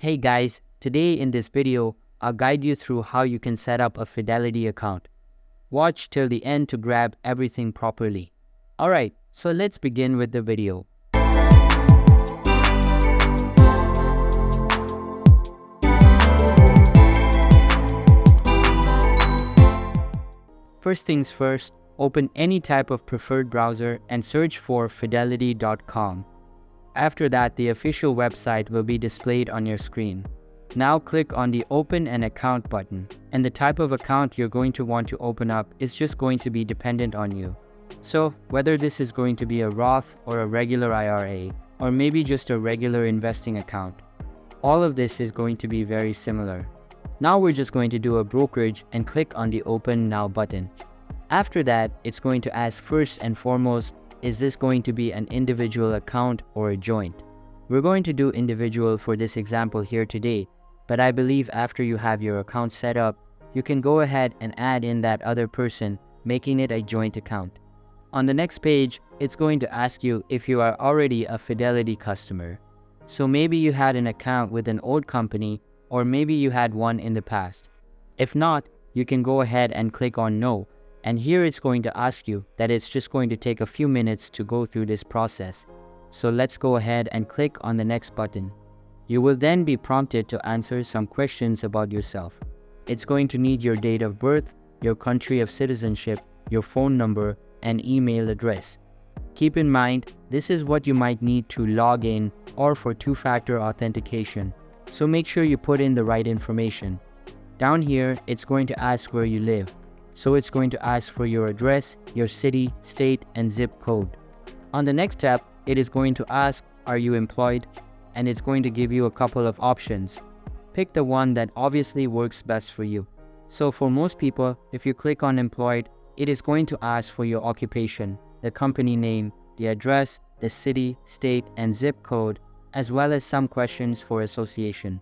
Hey guys, today in this video, I'll guide you through how you can set up a Fidelity account. Watch till the end to grab everything properly. Alright, so let's begin with the video. First things first, open any type of preferred browser and search for fidelity.com. After that, the official website will be displayed on your screen. Now click on the Open an Account button, and the type of account you're going to want to open up is just going to be dependent on you. So, whether this is going to be a Roth or a regular IRA, or maybe just a regular investing account, all of this is going to be very similar. Now we're just going to do a brokerage and click on the Open Now button. After that, it's going to ask first and foremost, is this going to be an individual account or a joint? We're going to do individual for this example here today, but I believe after you have your account set up, you can go ahead and add in that other person, making it a joint account. On the next page, it's going to ask you if you are already a Fidelity customer. So maybe you had an account with an old company, or maybe you had one in the past. If not, you can go ahead and click on No. And here it's going to ask you that it's just going to take a few minutes to go through this process. So let's go ahead and click on the next button. You will then be prompted to answer some questions about yourself. It's going to need your date of birth, your country of citizenship, your phone number, and email address. Keep in mind, this is what you might need to log in or for two-factor authentication. So make sure you put in the right information. Down here, it's going to ask where you live. So it's going to ask for your address, your city, state, and zip code. On the next step, it is going to ask, are you employed? And it's going to give you a couple of options. Pick the one that obviously works best for you. So for most people, if you click on employed, it is going to ask for your occupation, the company name, the address, the city, state, and zip code, as well as some questions for association.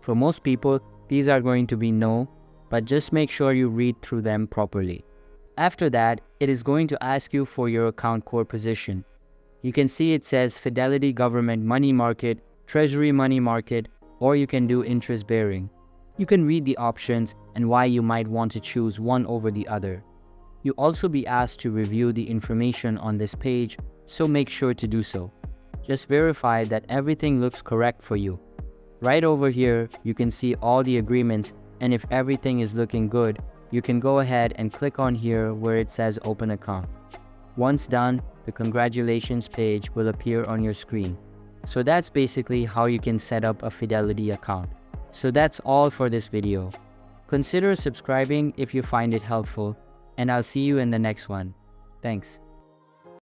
For most people, these are going to be no, but just make sure you read through them properly. After that, it is going to ask you for your account core position. You can see it says Fidelity Government Money Market, Treasury Money Market, or you can do interest bearing. You can read the options and why you might want to choose one over the other. You'll also be asked to review the information on this page, so make sure to do so. Just verify that everything looks correct for you. Right over here, you can see all the agreements, and if everything is looking good, you can go ahead and click on here where it says Open Account. Once done, the congratulations page will appear on your screen. So that's basically how you can set up a Fidelity account. So that's all for this video. Consider subscribing if you find it helpful, and I'll see you in the next one. Thanks.